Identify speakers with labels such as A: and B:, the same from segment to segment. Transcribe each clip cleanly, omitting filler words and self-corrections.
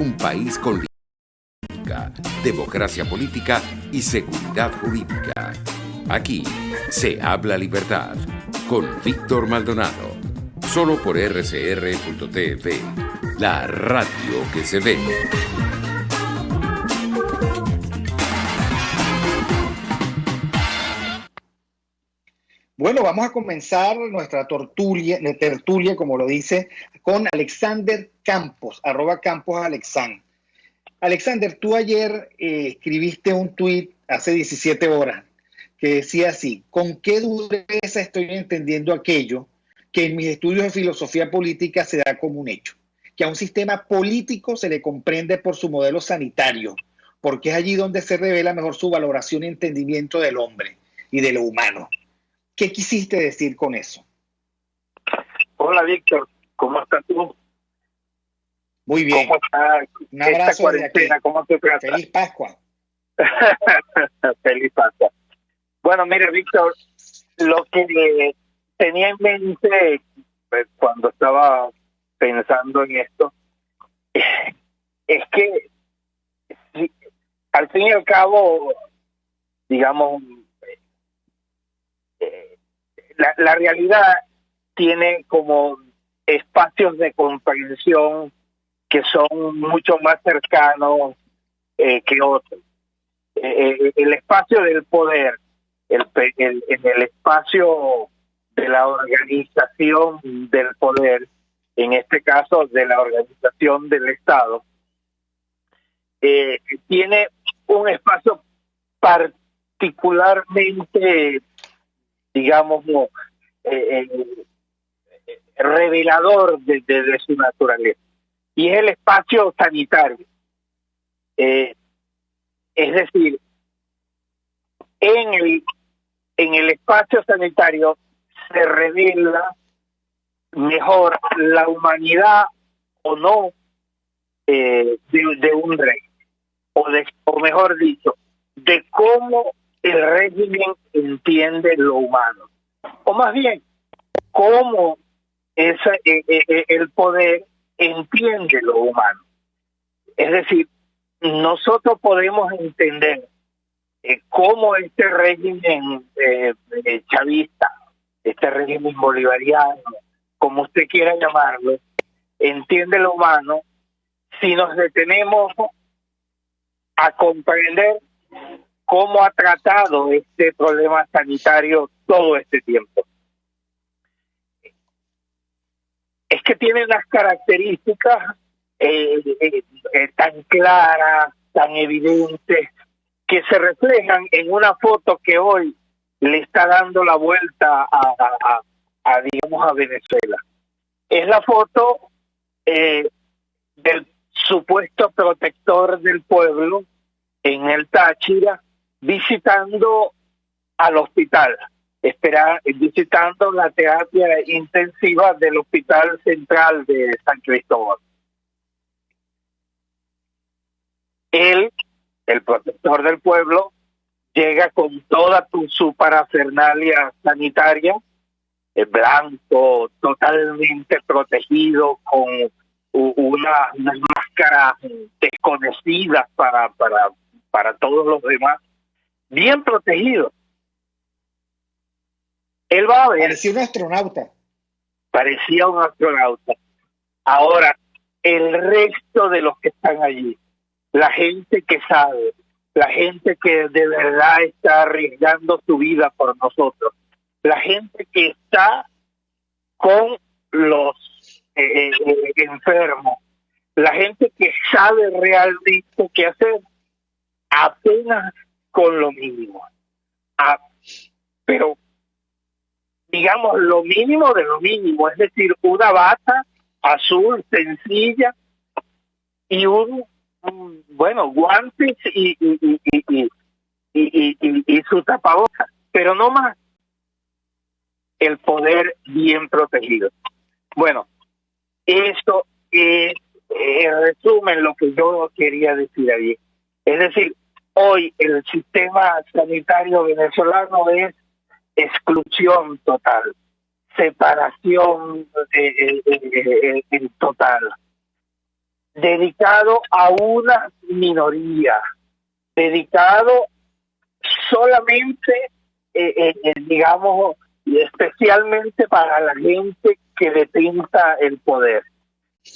A: Un país con política, democracia política y seguridad jurídica. Aquí se habla libertad con Víctor Maldonado. Solo por rcr.tv, la radio que se ve.
B: Bueno, vamos a comenzar nuestra tertulia, como lo dice, con Alexander Campos, @CamposAlexan. Alexander, tú ayer escribiste un tuit hace 17 horas que decía así: ¿con qué dureza estoy entendiendo aquello que en mis estudios de filosofía política se da como un hecho? Que a un sistema político se le comprende por su modelo sanitario, porque es allí donde se revela mejor su valoración y entendimiento del hombre y de lo humano. ¿Qué quisiste decir con eso?
C: Hola, Víctor, ¿cómo estás tú?
B: Muy bien.
C: ¿Cómo estás?
B: Un abrazo desde aquí.
C: ¿Cómo te tratas?
B: Feliz Pascua.
C: Feliz Pascua. Bueno, mire, Víctor, lo que tenía en mente cuando estaba pensando en esto es que al fin y al cabo, digamos, la realidad tiene como espacios de comprensión que son mucho más cercanos que otros. El espacio del poder, en el espacio de la organización del poder, en este caso de la organización del Estado, tiene un espacio particularmente, digamos, revelador de su naturaleza, y es el espacio sanitario. Es decir, en el espacio sanitario se revela mejor la humanidad o no de un rey, o mejor dicho, de cómo el régimen entiende lo humano, o más bien, cómo el poder entiende lo humano. Es decir, nosotros podemos entender cómo este régimen chavista, este régimen bolivariano, como usted quiera llamarlo, entiende lo humano si nos detenemos a comprender cómo ha tratado este problema sanitario todo este tiempo. Es que tiene unas características tan claras, tan evidentes, que se reflejan en una foto que hoy le está dando la vuelta digamos, a Venezuela. Es la foto del supuesto protector del pueblo en el Táchira, visitando al hospital, visitando la terapia intensiva del Hospital Central de San Cristóbal. Él, el protector del pueblo, llega con toda su parafernalia sanitaria, blanco, totalmente protegido, con unas máscaras desconocidas para todos los demás, bien protegido. Él va a ver.
B: Parecía un astronauta.
C: Parecía un astronauta. Ahora, el resto de los que están allí, la gente que sabe, la gente que de verdad está arriesgando su vida por nosotros, la gente que está con los enfermos, la gente que sabe realmente qué hacer, apenas con lo mínimo. Pero digamos lo mínimo de lo mínimo, es decir, una bata azul sencilla y guantes y su tapabocas, pero no más. El poder bien protegido. Bueno, eso es en resumen lo que yo quería decir allí. Es decir, hoy el sistema sanitario venezolano es exclusión total, separación total. dedicado a una minoría, dedicado solamente, digamos, y especialmente para la gente que detenta el poder.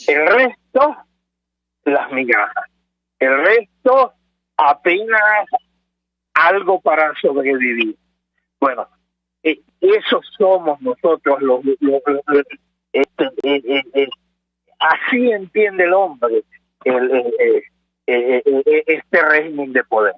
C: El resto, las migajas. El resto, apenas algo para sobrevivir. Bueno, esos somos nosotros así entiende el hombre este régimen de poder.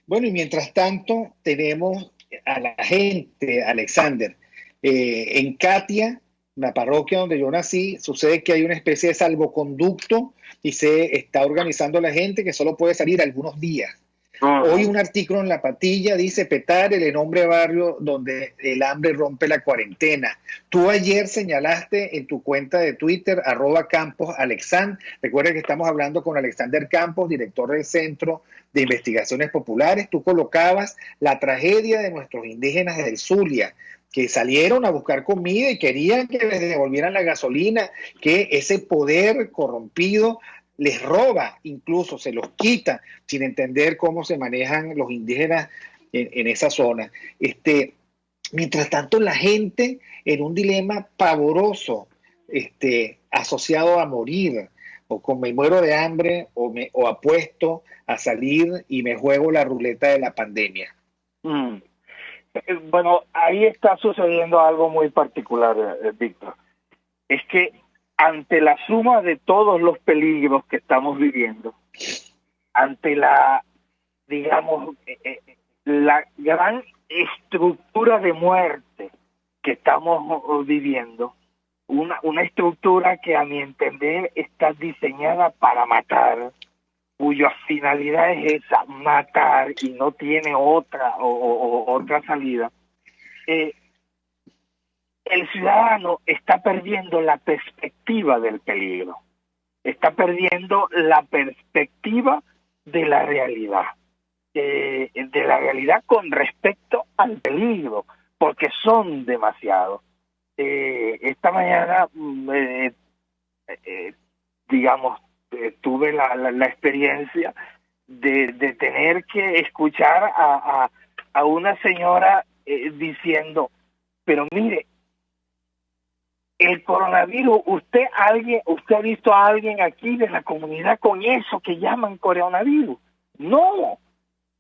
B: Bueno, y mientras tanto tenemos a la gente, Alexander, en Catia, la parroquia donde yo nací, sucede que hay una especie de salvoconducto y se está organizando la gente que solo puede salir algunos días. Hoy un artículo en La Patilla dice: Petare, el nombre barrio donde el hambre rompe la cuarentena. Tú ayer señalaste en tu cuenta de Twitter, @CamposAlexand. Recuerda que estamos hablando con Alexander Campos, director del Centro de Investigaciones Populares. Tú colocabas la tragedia de nuestros indígenas del Zulia, que salieron a buscar comida y querían que les devolvieran la gasolina, que ese poder corrompido les roba, incluso se los quita, sin entender cómo se manejan los indígenas en esa zona. Mientras tanto, la gente en un dilema pavoroso, asociado a morir, o me muero de hambre, o apuesto a salir y me juego la ruleta de la pandemia.
C: Bueno, ahí está sucediendo algo muy particular, Víctor. Es que ante la suma de todos los peligros que estamos viviendo, ante la, digamos, la gran estructura de muerte que estamos viviendo, una estructura que a mi entender está diseñada para matar, cuya finalidad es esa, matar, y no tiene otra otra salida. El ciudadano está perdiendo la perspectiva del peligro, está perdiendo la perspectiva de la realidad con respecto al peligro, porque son demasiados. Esta mañana, digamos, tuve la experiencia de tener que escuchar a una señora diciendo: pero mire, el coronavirus, usted ha visto a alguien aquí de la comunidad con eso que llaman coronavirus. No,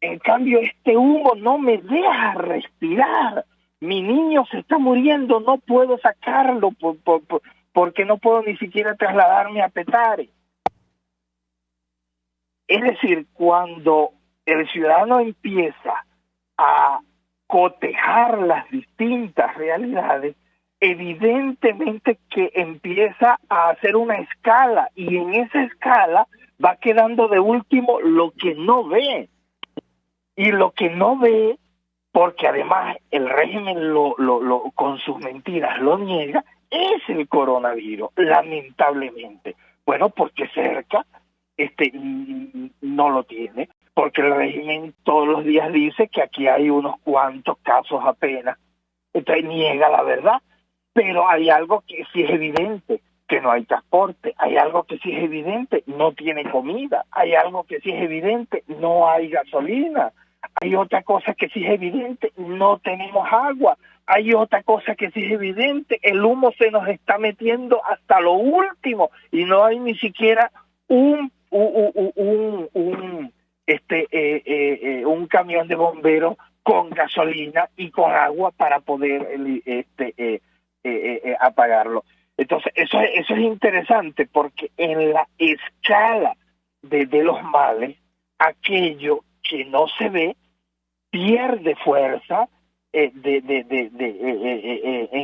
C: en cambio este humo no me deja respirar. Mi niño se está muriendo, no puedo sacarlo porque no puedo ni siquiera trasladarme a Petare. Es decir, cuando el ciudadano empieza a cotejar las distintas realidades, evidentemente que empieza a hacer una escala, y en esa escala va quedando de último lo que no ve. Y lo que no ve, porque además el régimen con sus mentiras lo niega, es el coronavirus, lamentablemente. Bueno, porque cerca no lo tiene, porque el régimen todos los días dice que aquí hay unos cuantos casos apenas, entonces niega la verdad. Pero hay algo que sí es evidente, que no hay transporte. Hay algo que sí es evidente, no tiene comida. Hay algo que sí es evidente, no hay gasolina. Hay otra cosa que sí es evidente, no tenemos agua. Hay otra cosa que sí es evidente, el humo se nos está metiendo hasta lo último y no hay ni siquiera un camión de bomberos con gasolina y con agua para poder apagarlo. Entonces eso es interesante, porque en la escala de los males, aquello que no se ve pierde fuerza en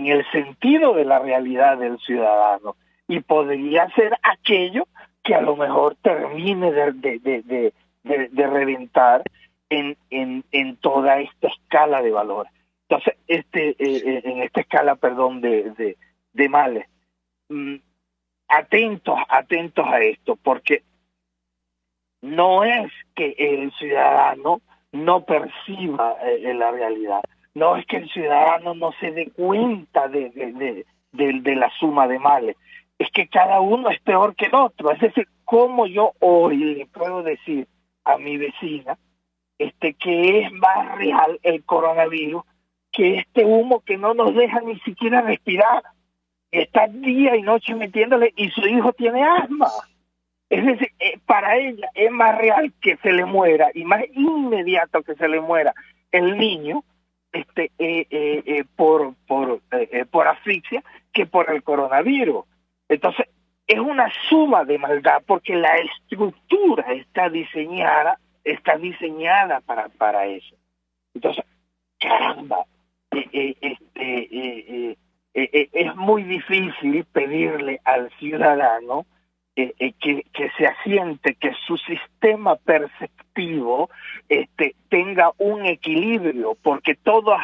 C: el sentido de la realidad del ciudadano, y podría ser aquello que a lo mejor termine de reventar en toda esta escala de valor. Entonces, en esta escala, de males, atentos a esto, porque no es que el ciudadano no perciba la realidad, no es que el ciudadano no se dé cuenta de la suma de males, es que cada uno es peor que el otro. Es decir, ¿cómo yo hoy le puedo decir a mi vecina que es más real el coronavirus que este humo que no nos deja ni siquiera respirar? Está día y noche metiéndole y su hijo tiene asma. Es decir, para ella es más real que se le muera y más inmediato que se le muera el niño por asfixia que por el coronavirus. Entonces, es una suma de maldad porque la estructura está diseñada para eso. Entonces, caramba, es muy difícil pedirle al ciudadano que se asiente, que su sistema perceptivo tenga un equilibrio, porque todo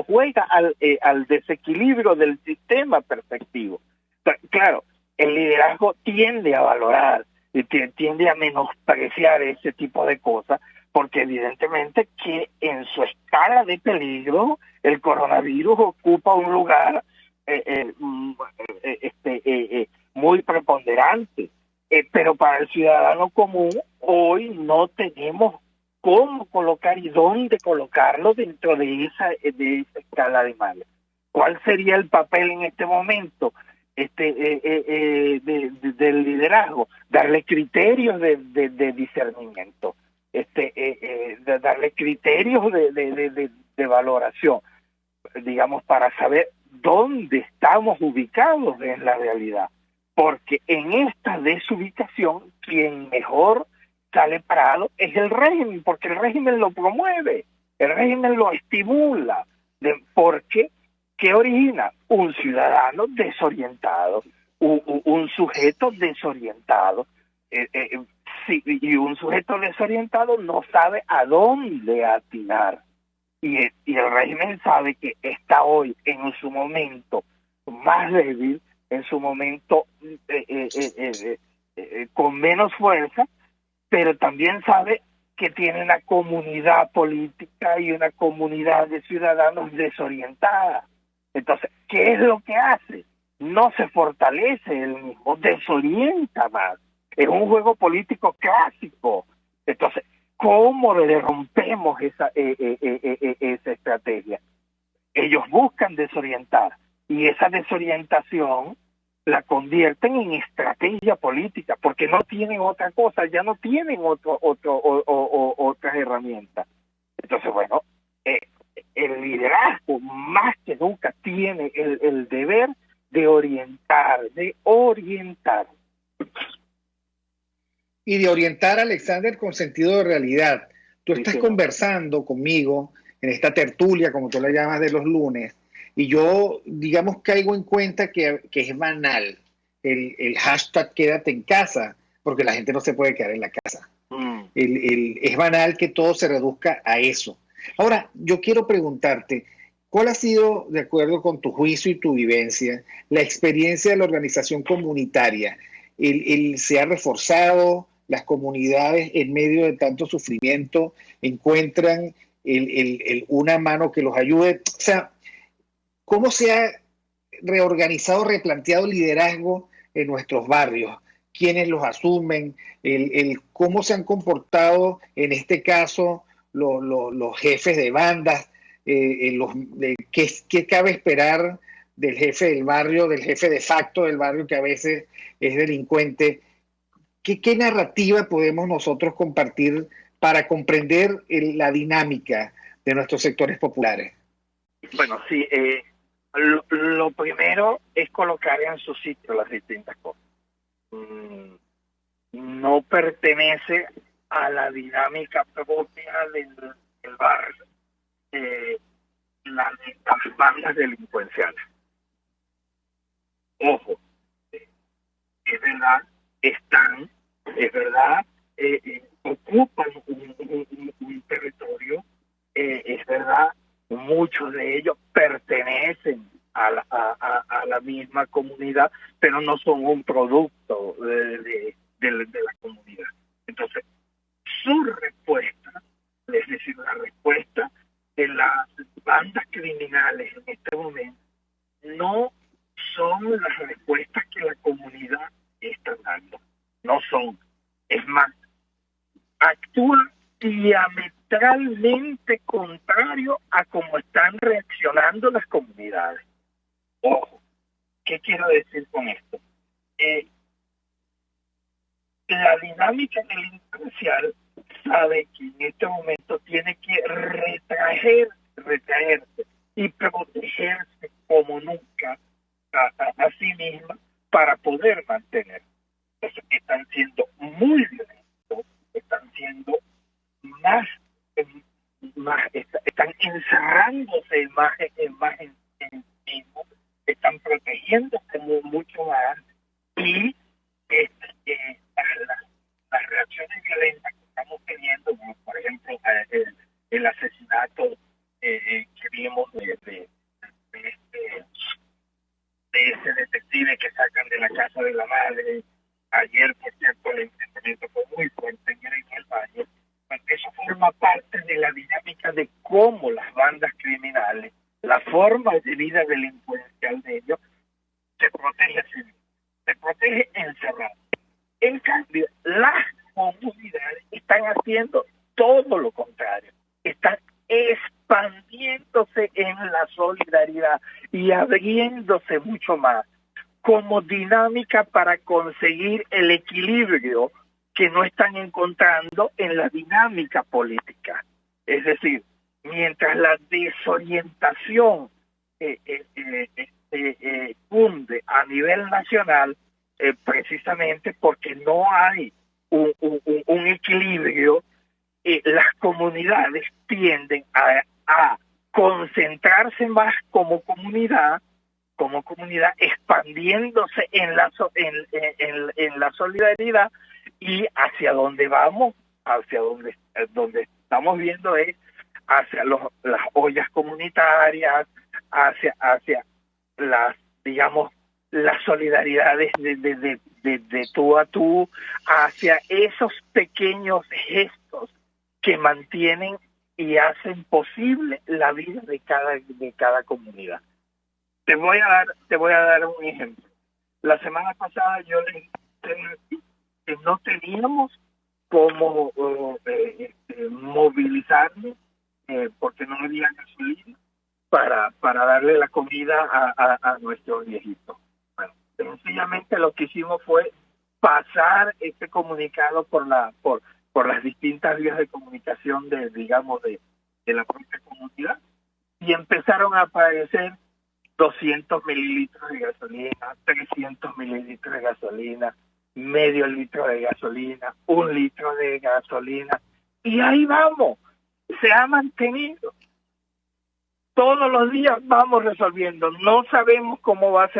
C: juega al desequilibrio del sistema perceptivo. Claro, el liderazgo tiende a valorar, tiende a menospreciar ese tipo de cosas, porque evidentemente que en su escala de peligro el coronavirus ocupa un lugar muy preponderante, pero para el ciudadano común hoy no tenemos cómo colocar y dónde colocarlo dentro de esa escala de males. ¿Cuál sería el papel en este momento del liderazgo? Darle criterios de discernimiento, darle criterios de valoración, digamos, para saber dónde estamos ubicados en la realidad, porque en esta desubicación quien mejor sale parado es el régimen, porque el régimen lo promueve, el régimen lo estimula, porque ¿qué origina? Un ciudadano desorientado, un sujeto desorientado, y un sujeto desorientado no sabe a dónde atinar. Y el régimen sabe que está hoy en su momento más débil, en su momento con menos fuerza, pero también sabe que tiene una comunidad política y una comunidad de ciudadanos desorientada. Entonces, ¿qué es lo que hace? No se fortalece él mismo, desorienta más. Es un juego político clásico. Entonces, ¿cómo le rompemos esa estrategia? Ellos buscan desorientar y esa desorientación la convierten en estrategia política porque no tienen otra cosa, ya no tienen otras herramientas. Entonces, bueno, el liderazgo más que nunca tiene el deber de orientar.
B: Y de orientar a Alexander con sentido de realidad. Tú estás
C: Sí,
B: conversando conmigo en esta tertulia, como tú la llamas, de los lunes, y yo, digamos, caigo en cuenta que es banal el hashtag quédate en casa, porque la gente no se puede quedar en la casa. Es banal que todo se reduzca a eso. Ahora, yo quiero preguntarte, ¿cuál ha sido, de acuerdo con tu juicio y tu vivencia, la experiencia de la organización comunitaria? ¿Se ha reforzado? ¿Las comunidades en medio de tanto sufrimiento encuentran una mano que los ayude? O sea, ¿cómo se ha reorganizado, replanteado el liderazgo en nuestros barrios? ¿Quiénes los asumen? ¿Cómo se han comportado en este caso los jefes de bandas? ¿Qué cabe esperar del jefe del barrio, del jefe de facto del barrio que a veces es delincuente? ¿Qué narrativa podemos nosotros compartir para comprender la dinámica de nuestros sectores populares?
C: Bueno, sí, lo primero es colocar en su sitio las distintas cosas. No pertenece a la dinámica propia del barrio las bandas delincuenciales. Ojo, es verdad, ocupan un territorio, es verdad, muchos de ellos pertenecen a la misma comunidad, pero no son un producto de la comunidad. Entonces, su respuesta, es decir, la respuesta de las bandas criminales en este momento, no son las respuestas que la comunidad razón. Es más, actúa diametralmente contrario a cómo están reaccionando las comunidades. Ojo, ¿qué quiero decir con esto? La dinámica delincuencial sabe que en este momento tiene que retraerse y protegerse como nunca a sí misma para poder mantener. Entonces, están siendo muy violentos, están siendo están encerrándose más en sí mismos, están protegiéndose mucho más y las reacciones violentas que estamos teniendo, como por ejemplo el asesinato que vimos de ese detective que sacan de la casa de la madre. Ayer, por cierto, el enfrentamiento fue muy fuerte en el Valle. Eso forma parte de la dinámica de cómo las bandas criminales, la forma de vida delincuencial de ellos, se protege así mismo, se protege encerrado. En cambio, las comunidades están haciendo todo lo contrario, están expandiéndose en la solidaridad y abriéndose mucho más como dinámica para conseguir el equilibrio que no están encontrando en la dinámica política. Es decir, mientras la desorientación cunde a nivel nacional, precisamente porque no hay un equilibrio, las comunidades tienden a concentrarse más como comunidad, expandiéndose en la solidaridad, y hacia donde vamos, hacia donde estamos viendo es hacia las ollas comunitarias, hacia las, digamos, las solidaridades de tú a tú, hacia esos pequeños gestos que mantienen y hacen posible la vida de cada comunidad. Te voy a dar un ejemplo. La semana pasada yo les dije que no teníamos cómo movilizarnos porque no había gasolina para darle la comida a nuestros viejitos. Bueno, sencillamente lo que hicimos fue pasar este comunicado por las distintas vías de comunicación de la propia comunidad, y empezaron a aparecer 200 mililitros de gasolina, 300 mililitros de gasolina, medio litro de gasolina, 1 litro de gasolina, y ahí vamos, se ha mantenido. Todos los días vamos resolviendo, no sabemos cómo va a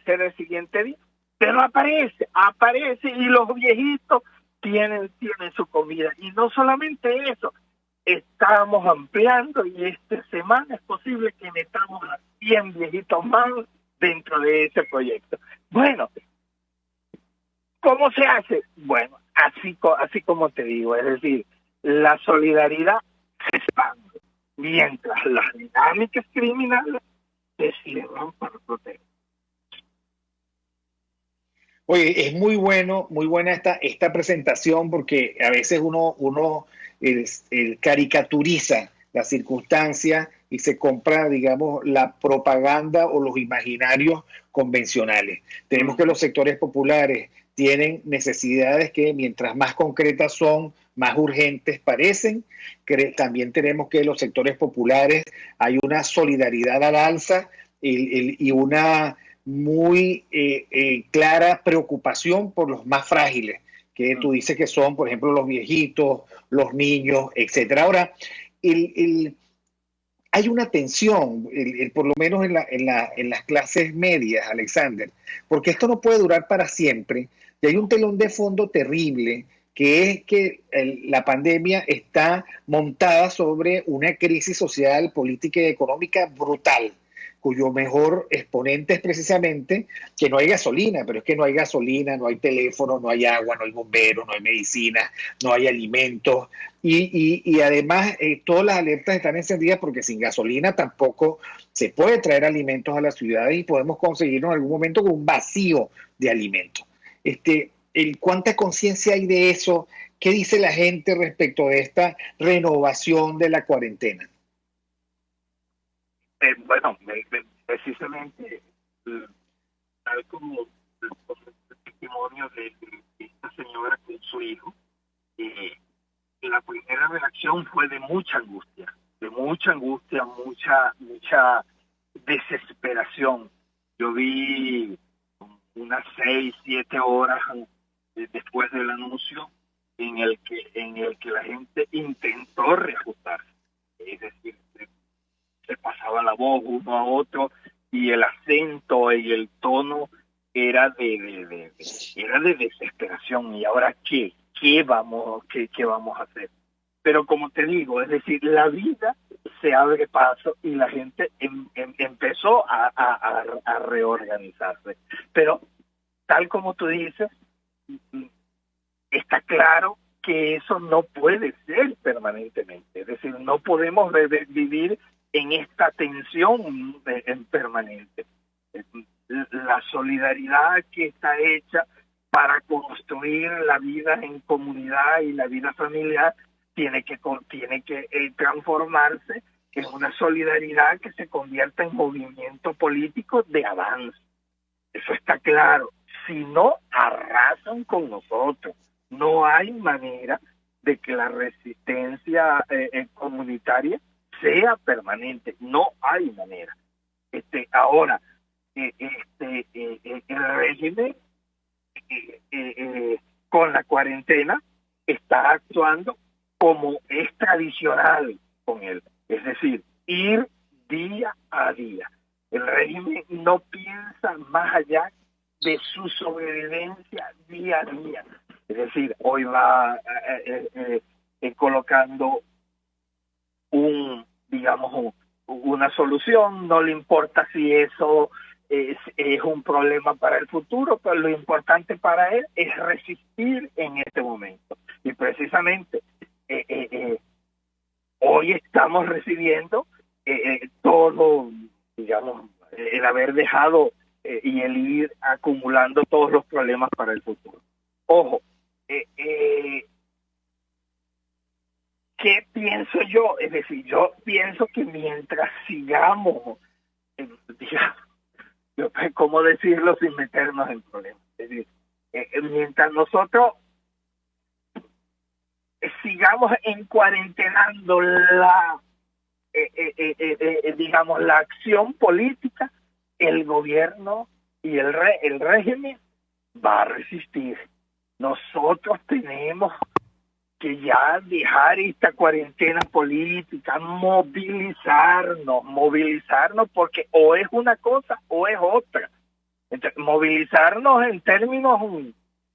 C: ser el siguiente día, pero aparece, y los viejitos tienen su comida. Y no solamente eso, estamos ampliando, y esta semana es posible que metamos a 100 viejitos más dentro de ese proyecto. Bueno, ¿cómo se hace? Bueno, así como te digo, es decir, la solidaridad se expande, mientras las dinámicas criminales se cierran para proteger.
B: Oye, es muy buena esta presentación, porque a veces uno caricaturiza la circunstancia y se compra, digamos, la propaganda o los imaginarios convencionales. Tenemos que los sectores populares tienen necesidades que, mientras más concretas son, más urgentes parecen. También tenemos que los sectores populares hay una solidaridad al alza y una muy clara preocupación por los más frágiles, que tú dices que son, por ejemplo, los viejitos, los niños, etcétera. Ahora, hay una tensión, por lo menos en las clases medias, Alexander, porque esto no puede durar para siempre, y hay un telón de fondo terrible, que es que la pandemia está montada sobre una crisis social, política y económica brutal, cuyo mejor exponente es precisamente que no hay gasolina, pero es que no hay gasolina, no hay teléfono, no hay agua, no hay bomberos, no hay medicina, no hay alimentos, y además todas las alertas están encendidas porque sin gasolina tampoco se puede traer alimentos a las ciudades y podemos conseguirnos en algún momento con un vacío de alimentos. ¿Cuánta conciencia hay de eso? ¿Qué dice la gente respecto de esta renovación de la cuarentena?
C: Bueno, precisamente, tal como el testimonio de esta señora con su hijo, la primera reacción fue de mucha angustia, mucha desesperación. Yo vi unas 6, 7 horas después del anuncio en el que la gente intentó reajustarse, es decir, se pasaba la voz uno a otro y el acento y el tono era de desesperación. ¿Y ahora qué vamos a hacer? Pero como te digo, es decir, la vida se abre paso y la gente empezó a reorganizarse. Pero tal como tú dices, está claro que eso no puede ser permanentemente. Es decir, no podemos vivir en esta tensión permanente. La solidaridad que está hecha para construir la vida en comunidad y la vida familiar tiene que transformarse en una solidaridad que se convierta en movimiento político de avance. Eso está claro. Si no, arrasan con nosotros. No hay manera de que la resistencia comunitaria sea permanente. No hay manera. Ahora, el régimen con la cuarentena está actuando como es tradicional con él, es decir, ir día a día. El régimen no piensa más allá de su sobrevivencia día a día. Es decir, hoy va colocando una solución, no le importa si eso es un problema para el futuro, pero lo importante para él es resistir en este momento. Y precisamente hoy estamos recibiendo todo, el haber dejado y el ir acumulando todos los problemas para el futuro. Ojo, ¿qué pienso yo? Es decir, yo pienso que mientras sigamos, ¿cómo decirlo sin meternos en problemas? Es decir, mientras nosotros sigamos encuarentenando la acción política, el gobierno y el régimen va a resistir. Nosotros tenemos que ya dejar esta cuarentena política, movilizarnos, porque o es una cosa o es otra. Entonces, movilizarnos en términos,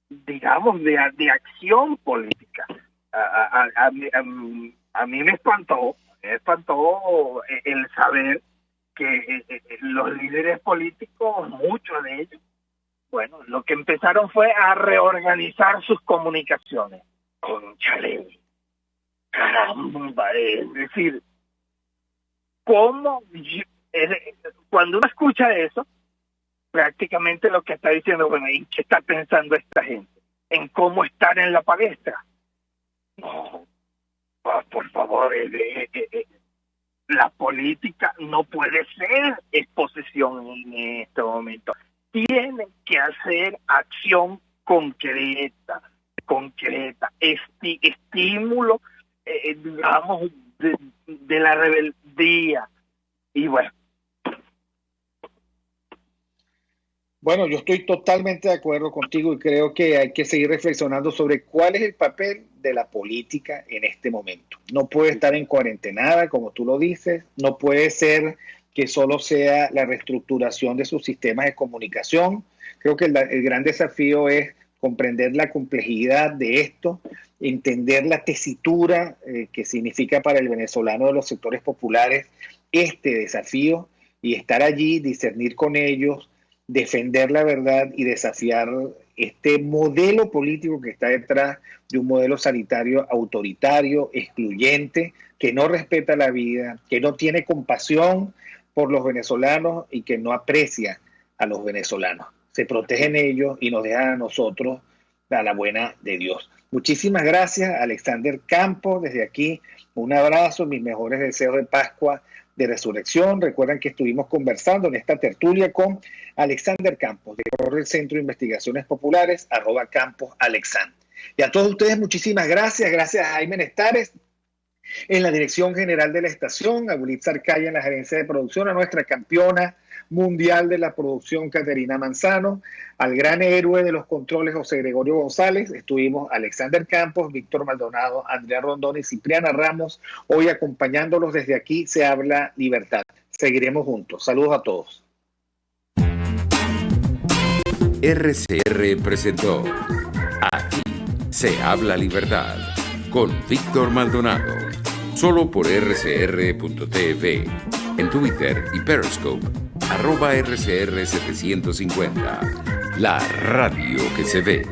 C: de acción política. A mí me espantó el saber que los líderes políticos, muchos de ellos, bueno, lo que empezaron fue a reorganizar sus comunicaciones. Cónchale, caramba, es decir, cuando uno escucha eso, prácticamente lo que está diciendo, bueno, ¿en qué está pensando esta gente? ¿En cómo estar en la palestra? No, por favor, la política no puede ser exposición en este momento. Tienen que hacer acción concreta, estímulo, de la rebeldía. Y bueno.
B: Bueno, yo estoy totalmente de acuerdo contigo y creo que hay que seguir reflexionando sobre cuál es el papel de la política en este momento. No puede estar en cuarentenada, como tú lo dices, no puede ser que solo sea la reestructuración de sus sistemas de comunicación. Creo que el gran desafío es comprender la complejidad de esto, entender la tesitura que significa para el venezolano de los sectores populares este desafío y estar allí, discernir con ellos, defender la verdad y desafiar este modelo político que está detrás de un modelo sanitario autoritario, excluyente, que no respeta la vida, que no tiene compasión por los venezolanos y que no aprecia a los venezolanos. Se protegen ellos y nos dejan a nosotros a la buena de Dios. Muchísimas gracias, Alexander Campos. Desde aquí, un abrazo, mis mejores deseos de Pascua, de Resurrección. Recuerden que estuvimos conversando en esta tertulia con Alexander Campos, director del Centro de Investigaciones Populares, @CamposAlexan. Y a todos ustedes, muchísimas gracias. Gracias a Jaime Nestares en la dirección general de la estación, a Wilitza Arcaya en la gerencia de producción, a nuestra campeona mundial de la producción, Caterina Manzano, al gran héroe de los controles, José Gregorio González. Estuvimos Alexander Campos, Víctor Maldonado, Andrea Rondón y Cipriana Ramos, hoy acompañándolos desde aquí. Se habla libertad. Seguiremos juntos. Saludos a todos.
A: RCR presentó Aquí se habla libertad con Víctor Maldonado, solo por rcr.tv, en Twitter y Periscope, @RCR750, la radio que se ve.